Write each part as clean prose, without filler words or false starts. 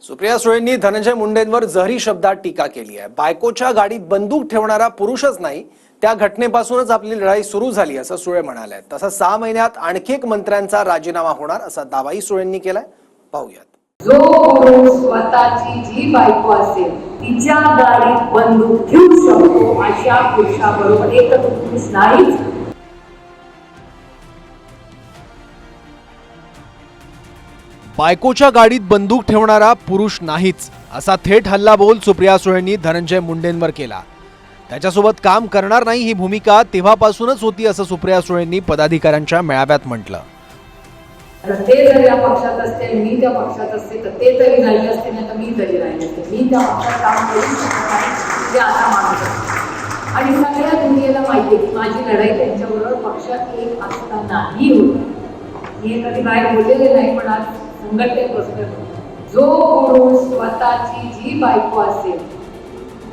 सुप्रिया सुळेंनी धनंजय मुंडेंवर जहरी शब्दात टीका केली आहे। बायकोच्या गाडीत बंदूक ठेवणारा पुरुषच नाही, त्या घटनेपासूनच आपली लढाई सुरू झाली असं सुळे म्हणाले। तसंच 6 महिन्यात आणखी एक मंत्र्यांचा राजीनामा होणार असा दावाही सुळेंनी केलाय। पाहूयात। जो पुरुष स्वतःची जी बायको असेल तिच्या गाडीत बंदूक ठेवू शकतो अशा पुरुषाबरोबर एक पुरुष नाहीच। बायकोच्या गाडीत बंदूक ठेवणारा पुरुष नाहीच असा थेट हल्लाबोल सुप्रिया सुळेंनी धनंजय मुंडेंवर केला। त्याच्यासोबत काम करणार नाही ही भूमिका तेव्हापासूनच होती असं सुप्रिया सुळेंनी पदाधिकाऱ्यांच्या मेळाव्यात म्हटलं। ते जर या पक्षात असते मी त्या पक्षात असते तर ते तरी राहिले असते नाही तर मी तरी राहिले असते। मी त्या पक्षात काम करू शकत नाही हे आता मानत आणि सगळ्या दुनियेला माहिती आहे की माझी लढाई त्यांच्याबरोबर पक्षात एक असतानाही होती। हे कधी बाहेर बोललेले नाही पण आज संघटनेत बसतो। जो पुरुष स्वतःची जी बायको असेल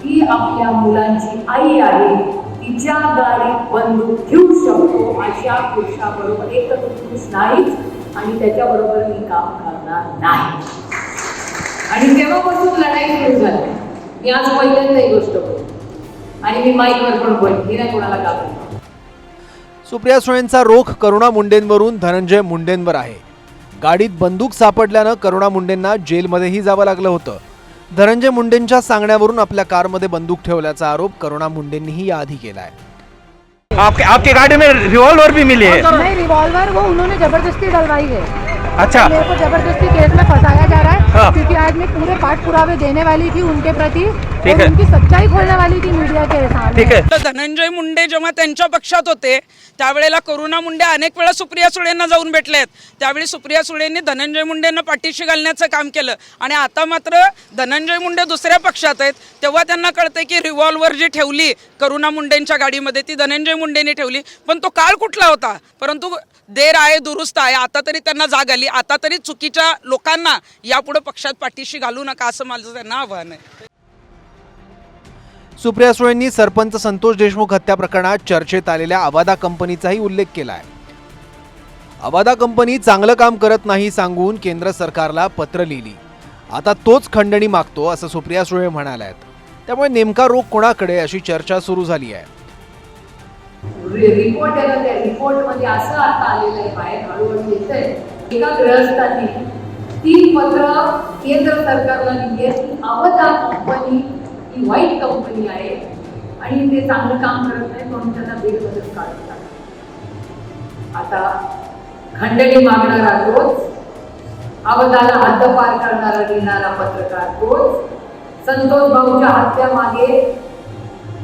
ती आपल्या मुलांची आई आहे तिच्या गाडीत बंदूक ठेवू शकतो अशा पुरुषाबरोबर एक पुरुष नाहीच आणि त्याच्याबरोबर मी काम करणार नाही। आणि तेव्हापासून लढाई सुरू झाली। मी आज पहिल्यांदा ही गोष्ट बोलतो आणि मी माईकवर पण बोलते नाही कोणाला घाबरत। सुप्रिया सुळेंचा रोख करुणा मुंडेंवरून धनंजय मुंडेंवर आहे। गाडीत बंदूक सापडल्यानं करुणा मुंडेंना जेलमध्येही जावं लागलं होतं। धनंजय मुंडेंच्या सांगण्यावरून आपल्या कारमध्ये बंदूक ठेवल्याचा आरोप करुणा मुंडेंनीही याआधी केलाय। आपकी गाड़ी में रिवॉल्वर भी मिली है? नहीं, रिवॉल्वर वो उन्होंने जबरदस्ती डलवाई है। अच्छा, मेरे को जबरदस्ती केस में फंसाया जा रहा है। हाँ। क्योंकि आज मैं पूरे पाठ पुरावे देने वाली थी उनके प्रति ठीक और है। उनकी सच्चाई खोलने वाली थी मीडिया के सामने। ठीक है। धनंजय मुंडे जेव्हा त्यांच्या पक्षात होते त्यावेळेला करुणा मुंडे अनेक वेळा सुप्रिया सुळेंना जाऊन भेटलेत। त्यावेळी सुप्रिया सुळेंनी धनंजय मुंडेंना पाठीशी घालण्याचं काम केलं आणि आता मात्र धनंजय मुंडे दुसऱ्या पक्षात आहेत तेव्हा त्यांना कळतंय की रिव्हॉल्वर जी ठेवली करुणा मुंडेंच्या गाडीमध्ये ती धनंजय मुंडेंनी ठेवली। पण तो काळ कुठला होता? परंतु देर आहे दुरुस्त आहे। आता तरी त्यांना जाग आली। आता तरी चुकीच्या लोकांना यापुढे पक्षात पाठीशी घालू नका असं माझं त्यांना आव्हान आहे। सुप्रिया सुळेंनी सरपंच संतोष देशमुख हत्या प्रकरणात चर्चेत आलेल्या अवादा कंपनीचाही उल्लेख केलाय। अवादा कंपनी चांगलं काम करत नाही सांगून केंद्र सरकारला पत्र लिहिली। आता तोच खंडणी मागतो असं सुप्रिया सुळे म्हणाल्यात। त्यामुळे नेमका रोग कोणाकडे अशी चर्चा सुरू झाली आहे। रिपोर्ट आहे ना त्या रिपोर्ट मध्ये असं आता आलेलं आहे बाहेर हळूहळू येतंय एका गृहस्थांनी 3 पत्र केंद्र सरकारला लिहिली आहेत। अवधा कंपनी ही वाईट कंपनी आहे आणि ते चांगलं काम करत नाही म्हणून त्यांना बीडमधून काढून टाकलं। आता खंडणी मागणारा तोच, अवधाला हद्दपार करणारा लिहिणारा पत्रकार तोच, संतोष भाऊच्या हत्येमागे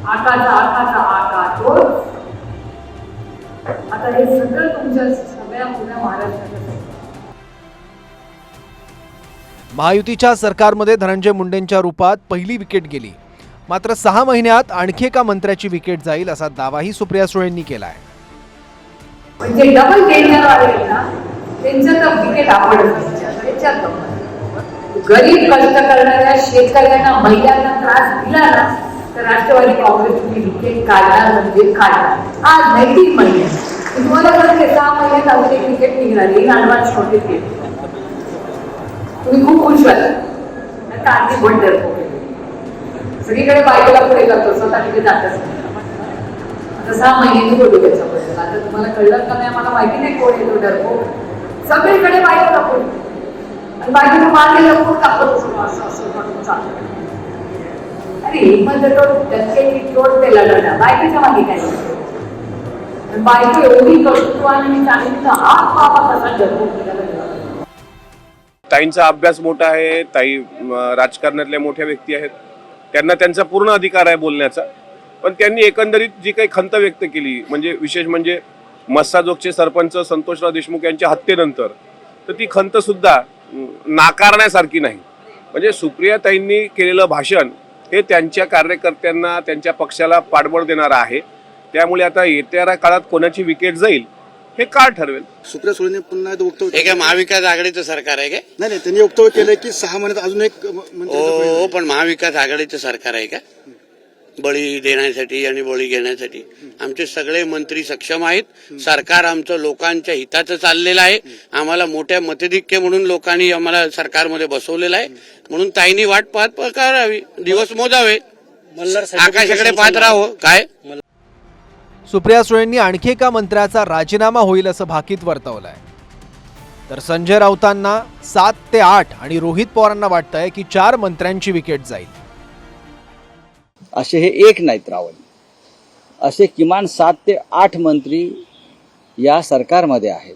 आका तोच। आता हे सगळं तुमच्या सगळ्या पुण्या महाराष्ट्रात महायुतीच्या सरकारमध्ये धनंजय मुंडेंच्या रूपात पहिली विकेट गेली। मात्र 6 महिन्यात आणखी एका मंत्र्याची विकेट जाईल असा दावाही सुप्रिया सुळेंनी केलाय। म्हणजे डबल टेंडरवाले ना त्यांचं तर विकेट आवडत गरीब कष्ट करणाऱ्या शेतकऱ्यांना महिलांना त्रास दिला ना तर राष्ट्रवादी काँग्रेसची विकेट काढणार म्हणजे काढणार। आज नाही 3 महिने तुम्हाला कळते 6 महिन्यात अजून एक विकेट निघाली ऍडव्हान्स नोटीस घेतली। तुम्ही खूप खुश व्हाल का आधी भट डरतो सगळीकडे बायकोला पुढे जातो स्वतः तिथे जातच नाही। आता 6 महिन्यांनी बोलू त्याच्याबद्दल आता तुम्हाला कळलं का नाही मला माहिती नाही कोण येतो डरतो सगळीकडे बायकोला पुढे आणि बायकोला मारले लवकर कापतो असं चालतं। अरे हिंमत त्याची चोट ते लढणार बायकोच्या मागे काय बायको एवढी कष्ट आणि चांगली हात बाबा कसा डरतो ताईंचा अभ्यास मोठा आहे। ताई राजकारणातल्या मोठ्या व्यक्ती आहेत, त्यांना त्यांचा पूर्ण अधिकार आहे बोलण्याचा। पण त्यांनी एकंदरीत जी काही खंत व्यक्त केली म्हणजे विशेष म्हणजे मस्साजोगचे सरपंच संतोषराव देशमुख यांच्या हत्येनंतर तर ती खंत सुद्धा नाकारण्यासारखी नाही। म्हणजे सुप्रिया ताईंनी केलेलं भाषण हे त्यांच्या कार्यकर्त्यांना त्यांच्या पक्षाला पाठबळ देणारं आहे। त्यामुळे आता येत्या काळात कोणाची विकेट जाईल हे काळ ठरवेल। सुप्रिया सुळेंनी पुन्हा वक्तव्य हे काय महाविकास आघाडीचं सरकार आहे का? नाही त्यांनी वक्तव्य केलंय की 6 महिन्यात अजून एक हो पण महाविकास आघाडीचं सरकार आहे का? बळी देण्यासाठी आणि बळी घेण्यासाठी. आमचे सगळे मंत्री सक्षम आहेत. सरकार आमचं लोकांच्या हिताचं चाललेलं आहे. आम्हाला मोठ्या मताधिक्य म्हणून लोकांनी आम्हाला सरकारमध्ये बसवलेलं आहे. म्हणून ताईंनी वाट पाहत करावी, दिवस मोजावे, आकाशाकडे पाहत राहावं. काय सुप्रिया सुळेंनी आणखी एका मंत्र्याचा राजीनामा होईल असं भाकीत वर्तवलंय. तर संजय राऊतांना 7 ते 8 आणि रोहित पवारांना वाटतंय की 4 मंत्र्यांची विकेट जाईल. असे हे एक नाहीत रावण, असे किमान 7 ते 8 मंत्री या सरकारमध्ये आहेत.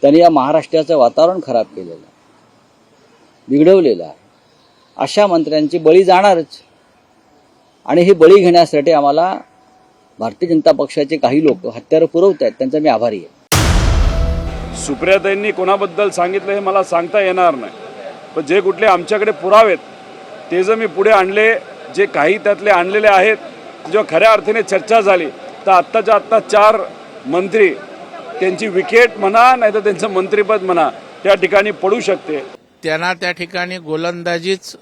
त्यांनी या महाराष्ट्राचं वातावरण खराब केलेलं आहे, बिघडवलेलं आहे. अशा मंत्र्यांची बळी जाणारच. आणि हे बळी घेण्यासाठी आम्हाला भारतीय जनता पक्षाचे काही लोक हत्यारं पुरवत आहेत, त्यांचा मी आभारी आहे. सुप्रियाताईंनी कोणाबद्दल सांगितलं हे मला सांगता येणार नाही, पण जे कुठले आमच्याकडे पुरावेत ते जर मी पुढे आणले, जे काही त्यातले आणलेले आहेत, जेव्हा खऱ्या अर्थाने चर्चा झाली तर आत्ताच्या आत्ता 4 मंत्री त्यांची विकेट म्हणा नाही तर त्यांचं मंत्रिपद म्हणा त्या ठिकाणी पडू शकते. त्यांना त्या ठिकाणी गोलंदाजीच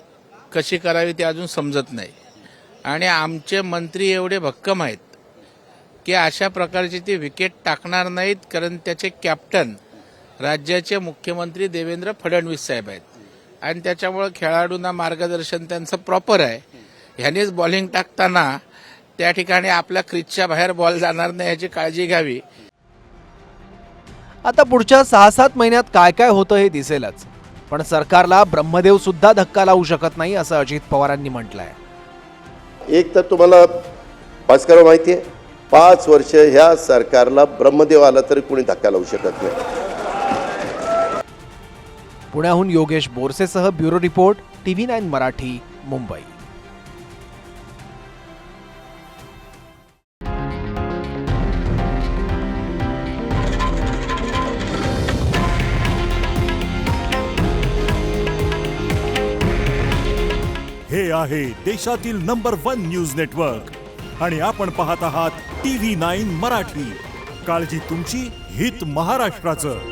कशी करावी ते अजून समजत नाही. आणि आमचे मंत्री एवढे भक्कम आहेत की अशा प्रकारची ती विकेट टाकणार नाहीत, कारण त्याचे कॅप्टन राज्याचे मुख्यमंत्री देवेंद्र फडणवीस साहेब आहेत. आणि त्याच्यामुळे खेळाडूंना मार्गदर्शन त्यांचं प्रॉपर आहे. ह्यानेच बॉलिंग टाकताना त्या ठिकाणी आपल्या क्रीजच्या बाहेर बॉल जाणार नाही याची काळजी घ्यावी. आता पुढच्या 6-7 महिन्यात काय काय होतं हे दिसेलच, पण सरकारला ब्रह्मदेव सुद्धा धक्का लावू शकत नाही असं अजित पवारांनी म्हटलंय. एक तर तुम्हाला भास्करराव माहिती आहे, 5 वर्ष ह्या सरकारला ब्रह्मदेव आला तरी कोणी धक्का लावू शकत नाही. पुण्याहून योगेश बोरसेसह bureau report, TV9 Marathi, Mumbai. हे आहे देशातील नंबर 1 न्यूज नेटवर्क आणि आपण पाहत आहात TV9 मराठी. काळजी तुमची, हित महाराष्ट्राचं.